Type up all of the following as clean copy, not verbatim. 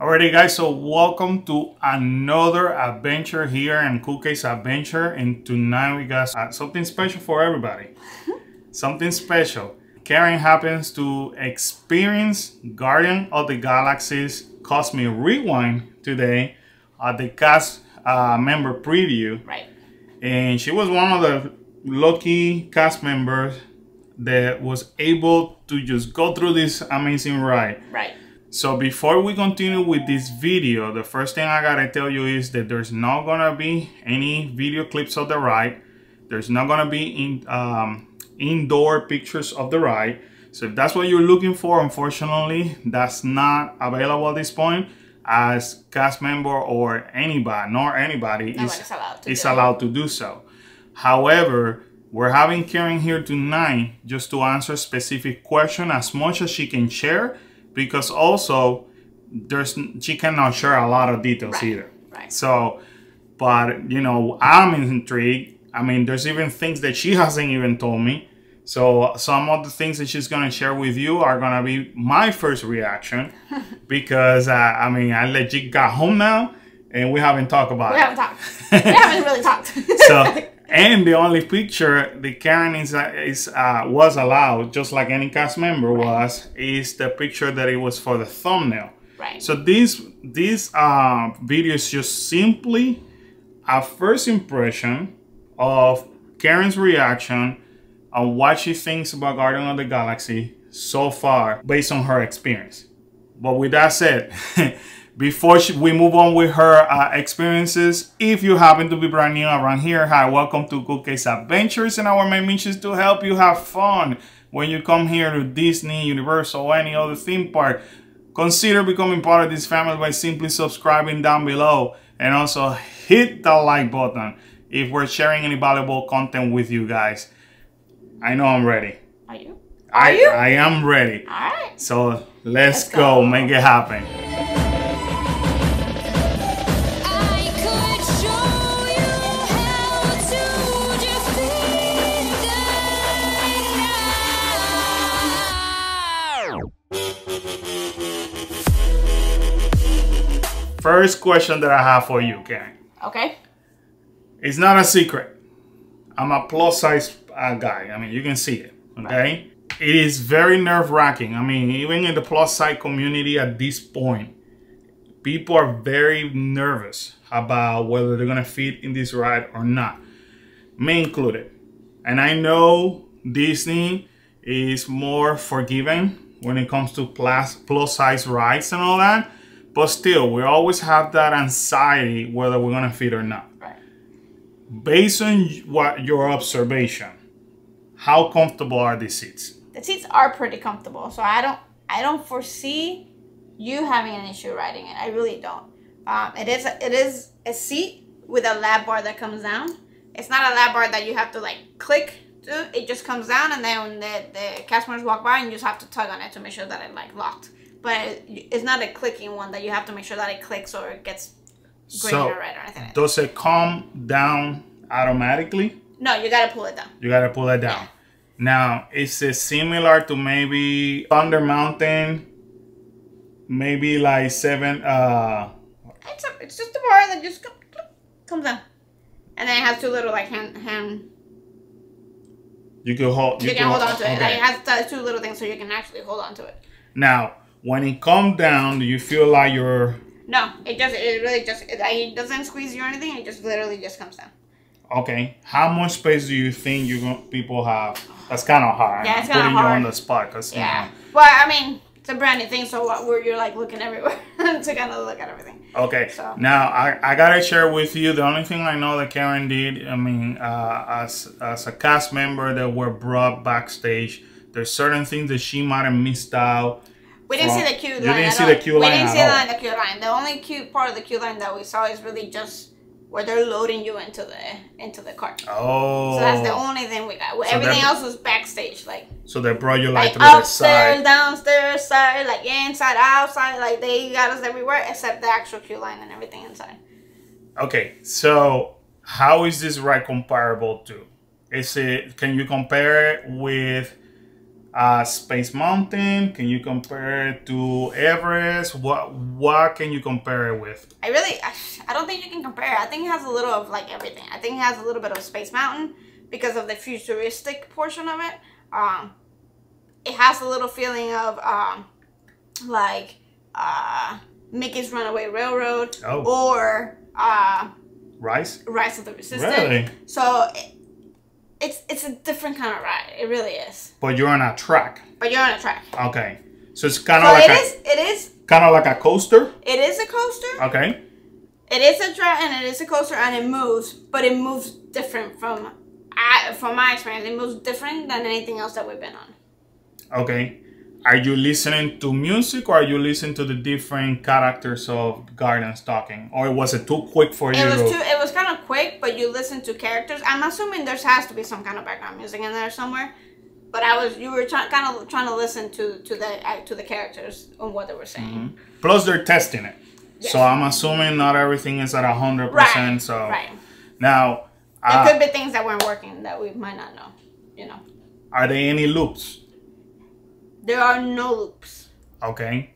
Alrighty guys, so welcome to another adventure here in Cool Case Adventure, and tonight we got something special for everybody. Something special. Karen happens to experience Guardian of the Galaxy's Cosmic Rewind today at the cast member preview. Right. And she was one of the lucky cast members that was able to just go through this amazing ride. Right. So before we continue with this video, the first thing I gotta tell you is that there's not gonna be any video clips of the ride. There's not gonna be indoor pictures of the ride. So if that's what you're looking for, unfortunately, that's not available at this point, as cast member or anybody, nor anybody is allowed to do so. However, we're having Karen here tonight just to answer specific questions as much as she can share, because also she cannot share a lot of details either. Right. So, but you know, I'm intrigued. I mean, there's even things that she hasn't even told me. So some of the things that she's gonna share with you are gonna be my first reaction, because I mean, I legit got home now and we haven't talked about it. We haven't talked. We haven't really talked. So, and the only picture that Karen was allowed, just like any cast member was, is the picture that it was for the thumbnail. Right. So this video is just simply a first impression of Karen's reaction on what she thinks about Guardian of the Galaxy so far, based on her experience. But with that said, before we move on with her experiences, if you happen to be brand new around here, hi, welcome to Cool Case Adventures, and our main mission is to help you have fun when you come here to Disney, Universal, or any other theme park. Consider becoming part of this family by simply subscribing down below, and also hit the like button if we're sharing any valuable content with you guys. I know I'm ready. Are you? I am ready. All right. So let's go. Make it happen. First question that I have for you, Karen. Okay. It's not a secret. I'm a plus size guy. I mean, you can see it, okay? Right. It is very nerve-wracking. I mean, even in the plus size community at this point, people are very nervous about whether they're gonna fit in this ride or not, me included. And I know Disney is more forgiving when it comes to plus size rides and all that, but still, we always have that anxiety whether we're gonna fit or not. Right. Based on what your observation, how comfortable are these seats? The seats are pretty comfortable, so I don't foresee you having an issue riding it. I really don't. It is a seat with a lap bar that comes down. It's not a lap bar that you have to like click to. It just comes down, and then when the cast members walk by, and you just have to tug on it to make sure that it like locked. But it's not a clicking one that you have to make sure that it clicks or it gets green or red or anything. Does it calm down automatically? No, you gotta pull it down. You gotta pull it down. Yeah. Now, is it similar to maybe Thunder Mountain? Maybe like 7. It's just a bar that just comes down, and then it has two little like hand. You can hold. You can hold on to it. Okay. Like, it has two little things, so you can actually hold on to it. Now, when it comes down, do you feel like you're... No, it doesn't squeeze you or anything. It just literally just comes down. Okay. How much space do you think people have? That's kind of hard. Yeah, it's kind of hard. Putting you on the spot. Cause, yeah. Well, I mean, it's a brand new thing, so you're like looking everywhere to kind of look at everything. Okay. So. Now, I got to share with you the only thing I know that Karen did, I mean, as a cast member that were brought backstage, there's certain things that she might have missed out. We didn't see the queue line. You didn't see the queue line. We didn't see that in the queue line. The only cute part of the queue line that we saw is really just where they're loading you into the cart. Oh. So that's the only thing we got. So everything else was backstage, like. So they brought you like to the side. Upstairs, downstairs, side, like inside, outside, like they got us everywhere except the actual queue line and everything inside. Okay, so how is this ride comparable to? Can you compare it with Space Mountain? Can you compare it to Everest? What can you compare it with? I don't think you can compare. I think it has a little of like everything. I think it has a little bit of Space Mountain because of the futuristic portion of it. It has a little feeling of like Mickey's Runaway Railroad or Rise of the Resistance. Really? So it's a different kind of ride. It really is. But you're on a track. Okay. So it's kind of it is kind of like a coaster. It is a coaster. Okay. It is a track and it is a coaster and it moves, but it moves different from my experience. It moves different than anything else that we've been on. Okay. Are you listening to music or are you listening to the different characters of Guardians talking? Or was it too quick for you? It was kind of quick, but you listen to characters. I'm assuming there has to be some kind of background music in there somewhere. But you were kind of trying to listen to the characters and what they were saying. Mm-hmm. Plus, they're testing it, yes. So I'm assuming not everything is at 100%. Right. So right. Now there could be things that weren't working that we might not know. You know. Are there any loops? There are no loops. Okay.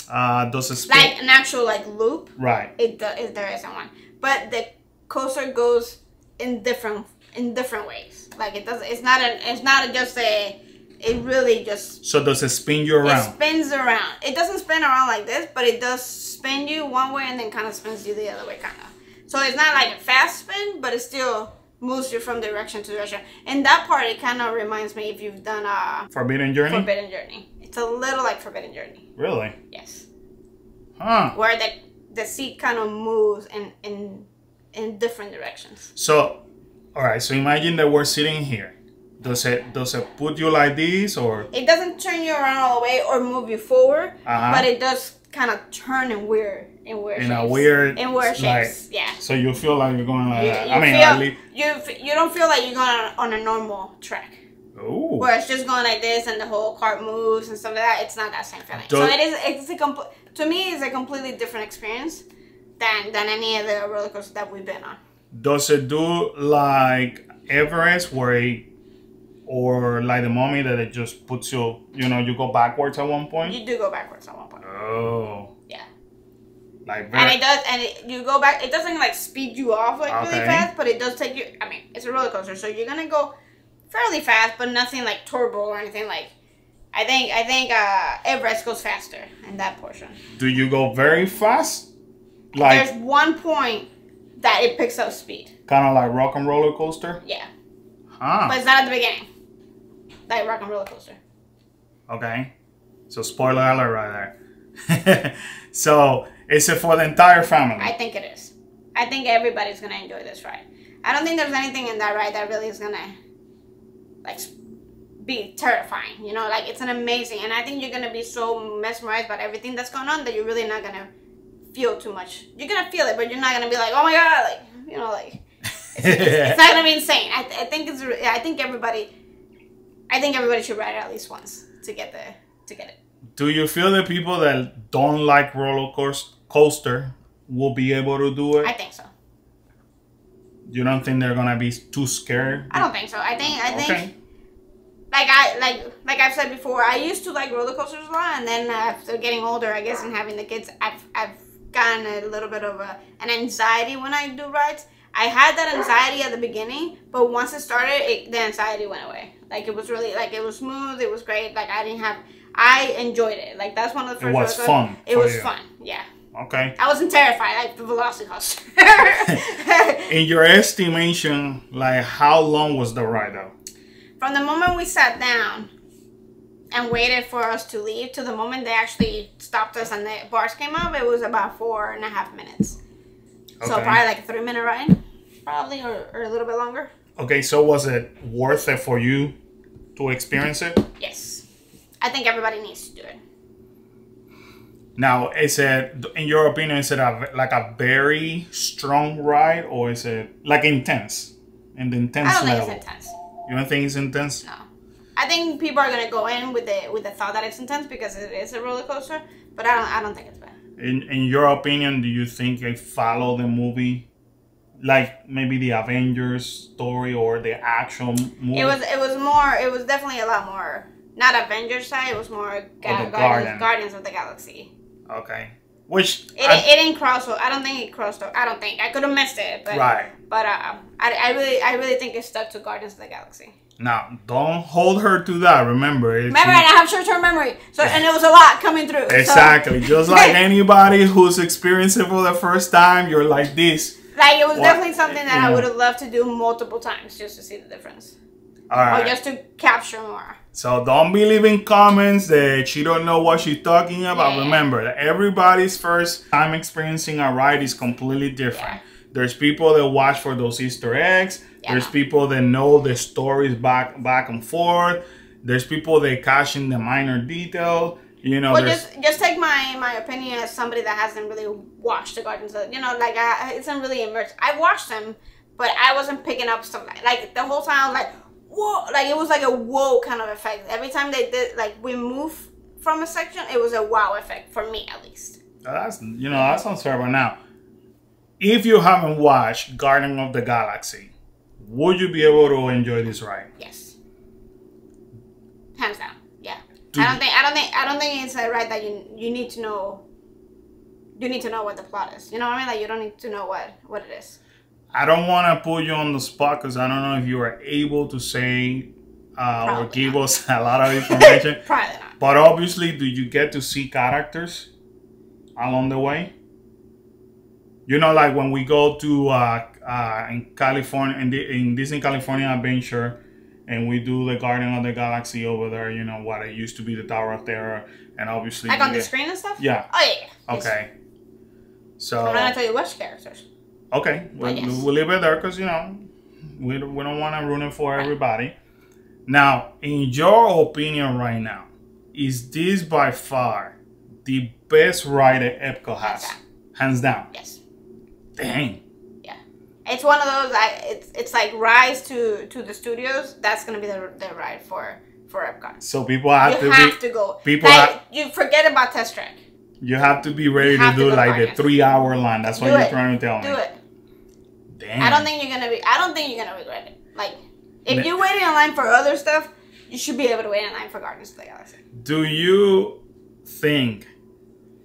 Does it spin? Like an actual loop? Right. There isn't one, but the coaster goes in different ways. Like it does. It's not just a. It really just. So does it spin you around? It spins around. It doesn't spin around like this, but it does spin you one way and then kind of spins you the other way, kind of. So it's not like a fast spin, but it still moves you from direction to direction. And that part, it kind of reminds me if you've done Forbidden Journey. Forbidden Journey. It's a little like Forbidden Journey. Really? Yes. Huh. Where the seat kind of moves in different directions. So, all right. So imagine that we're sitting here. Does it put you like this or? It doesn't turn you around all the way or move you forward, but it does kind of turn in weird shapes. Yeah. So you feel like you're going like that. You don't feel like you're going on a normal track. Ooh. Where it's just going like this and the whole cart moves and stuff like that. It's not that same feeling. So to me, it's a completely different experience than any of the roller coasters that we've been on. Does it do like Everest or like the Mummy that it just puts you, you go backwards at one point? You do go backwards at one point. Oh. Yeah. You go back. It doesn't speed you off really fast, but it does take you. I mean, it's a roller coaster, so you're gonna go fairly fast, but nothing like turbo or anything like. I think Everest goes faster in that portion. Do you go very fast? There's one point that it picks up speed. Kind of like Rock and Roller Coaster? Yeah. Huh. But it's not at the beginning. Like Rock and Roller Coaster. Okay. So spoiler alert right there. So is it for the entire family? I think it is. I think everybody's going to enjoy this ride. I don't think there's anything in that ride that really is going to be terrifying. It's an amazing, and I think you're going to be so mesmerized by everything that's going on that you're really not going to feel too much. You're going to feel it, but you're not going to be like, oh my God, it's not going to be insane. I think everybody should ride it at least once to get it. Do you feel that people that don't like roller coaster will be able to do it? I think so. You don't think they're gonna be too scared? I don't think so. I think okay. like I've said before, I used to like roller coasters a lot, and then after getting older, I guess, and having the kids, I've gotten a little bit of an anxiety when I do rides. I had that anxiety at the beginning, but once it started, the anxiety went away. It was really, it was smooth, it was great. I enjoyed it. That's one of the first. It was fun. It was fun, yeah. Okay. I wasn't terrified like the Velocicoaster. In your estimation, how long was the ride though? From the moment we sat down and waited for us to leave to the moment they actually stopped us and the bars came up, it was about 4.5 minutes. Okay. So probably a 3-minute ride, probably, or a little bit longer. Okay, so was it worth it for you to experience it? Yes. I think everybody needs to do it. Now, is it, in your opinion, is it a very strong ride, or is it intense? In the intense level? I don't think it's intense. You don't think it's intense? No. I think people are gonna go in with the thought that it's intense because it is a roller coaster, but I don't think it's bad. In your opinion, do you think it followed the movie, maybe the Avengers story or the actual movie? It was definitely a lot more not Avengers side. It was more Guardians of the Galaxy. Okay. Which it didn't cross over. I don't think it crossed over. I don't think. I could have missed it. But, right. But I really think it stuck to Guardians of the Galaxy. Now, don't hold her to that. Remember, and I have short-term memory. So, and it was a lot coming through. Exactly. So. Just like anybody who's experiencing it for the first time, you're like this. Like, it was definitely something that I would have loved to do multiple times just to see the difference. All right. Or just to capture more. So don't be leaving comments that she don't know what she's talking about. Yeah. Remember, everybody's first time experiencing a ride is completely different. Yeah. There's people that watch for those Easter eggs. Yeah. There's people that know the stories back and forth. There's people that catch in the minor detail. You know, well, just take my opinion as somebody that hasn't really watched the Guardians of, you know, like I isn't really immersed. I watched them, but I wasn't picking up stuff like the whole time. I was like, whoa, like it was like a whoa kind of effect. Every time they did, like we move from a section, it was a wow effect for me at least. That's, you know, that sounds terrible. Now, if you haven't watched Guardian of the Galaxy, would you be able to enjoy this ride? Yes, hands down. Yeah, I don't think it's a ride that you need to know. You need to know what the plot is. You know what I mean? Like you don't need to know what it is. I don't want to put you on the spot because I don't know if you are able to say or give us a lot of information. Probably not. But obviously, do you get to see characters along the way? You know, like when we go to in California, in Disney California Adventure, and we do the Guardian of the Galaxy over there, you know, what it used to be the Tower of Terror, and obviously... Like on the screen and stuff? Yeah. Oh, yeah. Okay. So... I'm not going to tell you which characters. Okay, we'll leave it there because, you know, we don't want to ruin it for everybody. Now, in your opinion right now, is this by far the best ride that Epcot has? Hands down. Yes. Dang. Yeah. It's one of those, it's like Rise to the studios. That's going to be the ride for Epcot. So people have to go. People you forget about Test Track. You have to be ready to do like the 3-hour line. That's what you're trying to tell me. Do it. Damn. I don't think you're gonna regret it. Like, if you waited in line for other stuff, you should be able to wait in line for Guardians of the Galaxy. Do you think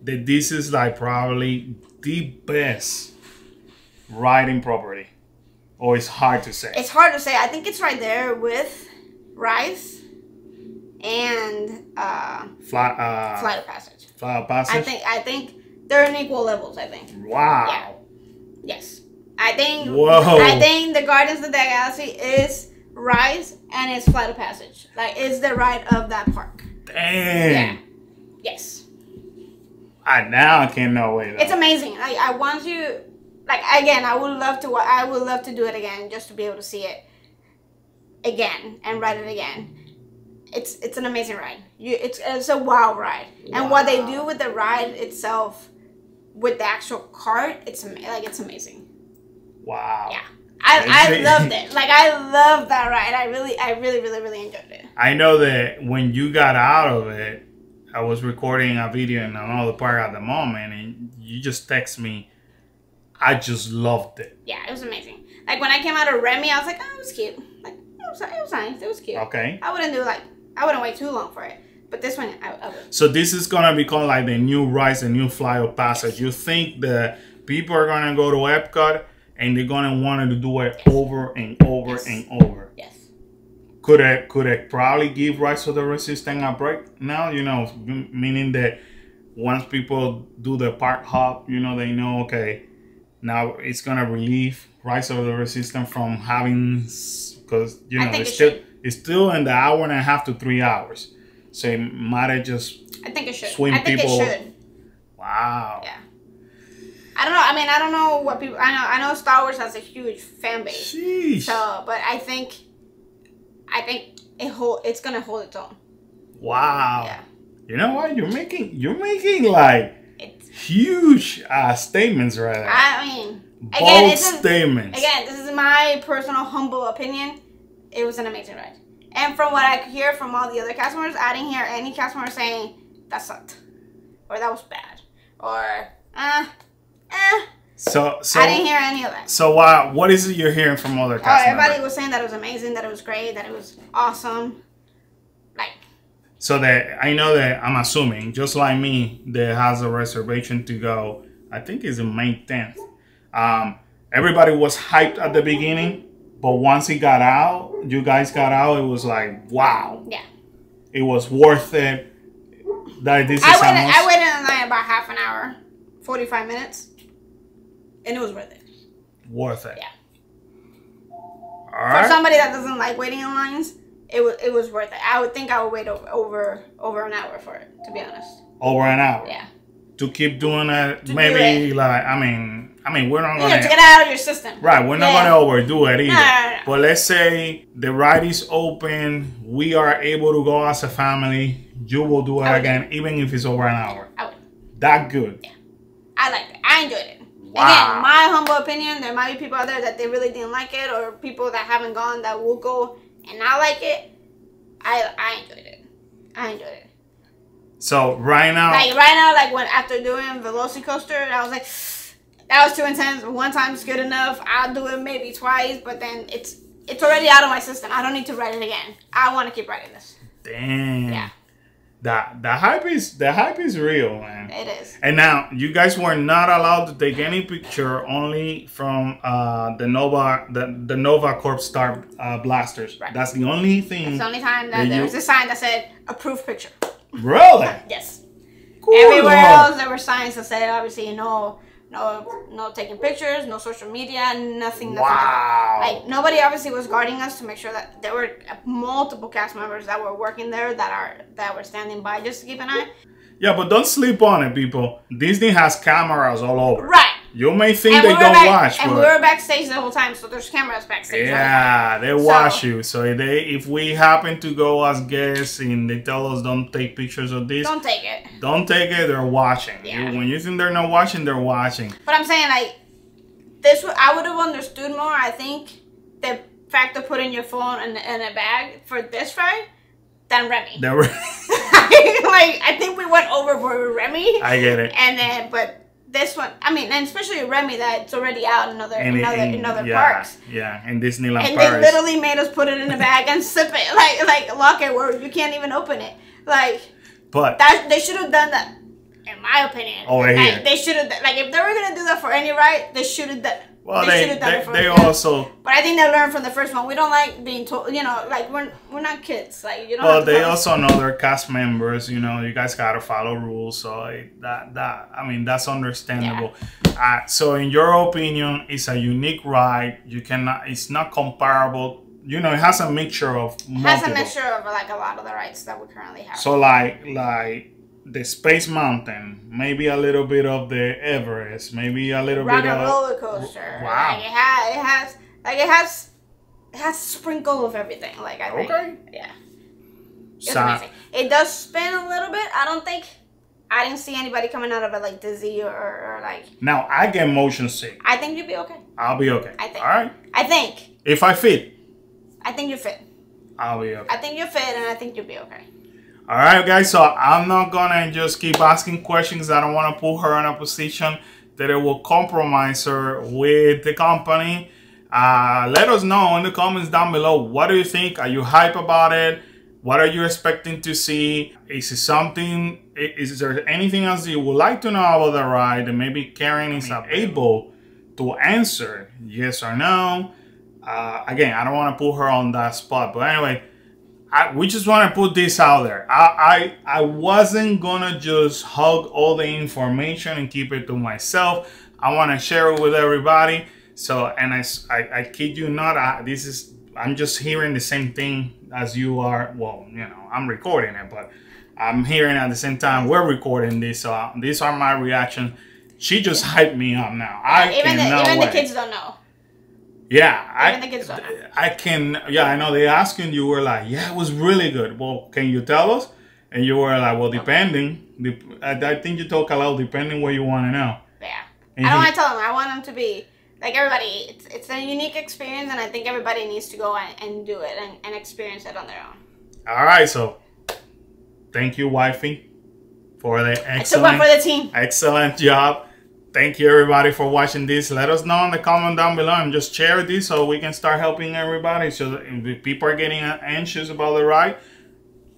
that this is like probably the best riding property, or it's hard to say? It's hard to say. I think it's right there with Rise and Flight of Passage. Flight of Passage. I think they're in equal levels. I think. Wow. Yeah. Yes. I think. Whoa. I think the Guardians of the Galaxy is Rise and it's Flight of Passage. Like, it's the ride of that park. Damn. Yeah. Yes. Now I cannot wait. It's amazing. Like, I want you. Like, again, I would love to do it again just to be able to see it again and ride it again. It's an amazing ride. It's a wow ride. Wow. And what they do with the ride itself, with the actual cart, it's amazing. Wow. Yeah. I loved it. Like, I loved that ride. I really enjoyed it. I know that when you got out of it, I was recording a video in another park at the moment, and you just text me. I just loved it. Yeah, it was amazing. Like, when I came out of Remy, I was like, oh, it was cute. Like, it was nice. It was cute. Okay. I wouldn't wait too long for it. But this one, I would. So this is going to become like the new Rise, the new Flight of Passage. Yes. You think that people are going to go to Epcot and they're going to want to do it over and over and over? Yes. Could it probably give Rise of the Resistance a break now? You know, meaning that once people do the park hop, you know, they know, okay, now it's going to relieve Rise of the Resistance from having, because, you know, it's still in the 1.5 to 3 hours. So it might have just I think it should. It should. Wow. Yeah. I don't know. I mean, I don't know what people. I know Star Wars has a huge fan base. Sheesh. So, but I think it's gonna hold its own. Wow. Yeah. You know what? You're making like huge statements right now. I mean, bold statements. Again, this is my personal humble opinion. It was an amazing ride. And from what I could hear from all the other cast members, I didn't hear any cast member saying, that sucked. Or that was bad. Or, So I didn't hear any of that. So what is it you're hearing from other cast members? Everybody was saying that it was amazing, that it was great, that it was awesome. Like, So that I know that I'm assuming, just like me, that has a reservation to go. I think it's on May 10th. Everybody was hyped at the beginning, but once it got out, you guys got out, it was like, wow. Yeah. It was worth it. That this is I waited in line about half an hour, 45 minutes, and it was worth it. Worth it. Yeah. All right. For somebody that doesn't like waiting in lines, it was worth it. I would think I would wait over an hour for it, to be honest. Over an hour. Yeah. To keep doing it, maybe like I mean, we're not gonna to get it out of your system. Right, we're not gonna overdo it either. No. But let's say the ride is open, we are able to go as a family. You will do it again, even if it's over an hour. I would. That good. Yeah. I liked it. I enjoyed it. Wow. Again, my humble opinion, there might be people out there that they really didn't like it, or people that haven't gone that will go and not like it. I enjoyed it. I enjoyed it. So right now, like when after doing Velocicoaster, I was like, that was too intense. One time's good enough. I'll do it maybe twice, but then it's already out of my system. I don't need to ride it again. I want to keep riding this. damn. Yeah. The hype is real, man. It is. And now you guys were not allowed to take any picture, only from the Nova Corp Star blasters. Right. That's the only thing. It's the only time that there was a sign that said approved picture. Really? Yes. Cool. Everywhere else there were signs that said obviously no taking pictures, no social media, nothing. Wow. Like nobody obviously was guarding us to make sure that there were multiple cast members that were working there that were standing by just to keep an eye. Yeah, but don't sleep on it, people. Disney has cameras all over. Right. You may think they don't watch, and but we were backstage the whole time, so there's cameras backstage. yeah, they watch you. So if we happen to go as guests and they tell us don't take pictures of this, don't take it. don't take it. They're watching. Yeah. When you think they're not watching, they're watching. But I'm saying like this, I would have understood more. I think the fact of putting your phone in a bag for this ride than Remy. Like I think we went overboard with Remy. I get it. And then, but this one, I mean, and especially Remy, that it's already out in other parks. Yeah, in Disneyland And Paris. they literally made us put it in a bag and sip it, like lock it where you can't even open it. Like, but that they should have done that, in my opinion. Over here. They should have, like, if they were gonna do that for any ride, they should have done. well, they us. also. But I think they learned from the first one. We don't like being told, like we're not kids. Like you don't. Well, have to they tell us. also know their cast members. You guys gotta follow rules. So that's understandable. Yeah. So in your opinion, it's a unique ride. It's not comparable. It has a mixture of multiple. It has a mixture of like a lot of the rides that we currently have. So like the Space Mountain, maybe a little bit of the Everest, maybe a little Rock bit and of roller coaster. Wow. Like it has a sprinkle of everything. Like I think. Okay. Yeah. It's amazing. It does spin a little bit. I didn't see anybody coming out of it like dizzy or like. Now I get motion sick. I think you'll be okay. I'll be okay. I think. All right. I think. If I fit, I think you're fit. I'll be okay. I think you're fit, and I think you'll be okay. All right, guys. So I'm not gonna just keep asking questions. I don't want to put her in a position that it will compromise her with the company. Let us know in the comments down below. What do you think? Are you hype about it? What are you expecting to see? Is there anything else you would like to know about the ride? And maybe Karen is able to answer yes or no. Again, I don't want to put her on that spot. But anyway, we just want to put this out there. I wasn't going to just hug all the information and keep it to myself. I want to share it with everybody. So, and I kid you not, I'm just hearing the same thing as you are. Well, I'm recording it, but I'm hearing at the same time we're recording this. So these are my reactions. She just hyped me up now. Even the kids don't know. Yeah, even the kids don't know. I know they asking you were like, yeah, it was really good. Well, can you tell us? And you were like, well, depending. I think you talk a lot depending what you want to know. Yeah. I don't want to tell them. I want them to be like everybody. It's a unique experience, and I think everybody needs to go and do it and experience it on their own. All right, so thank you, wifey, for the excellent. I took one for the team. Excellent job. Thank you, everybody, for watching this. Let us know in the comment down below and just share this so we can start helping everybody. So if people are getting anxious about the ride,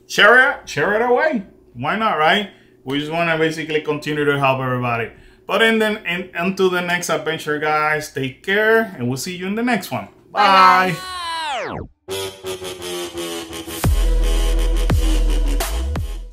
share it away. Why not, right? We just want to basically continue to help everybody. But until the next adventure, guys, take care, and we'll see you in the next one. Bye. Bye.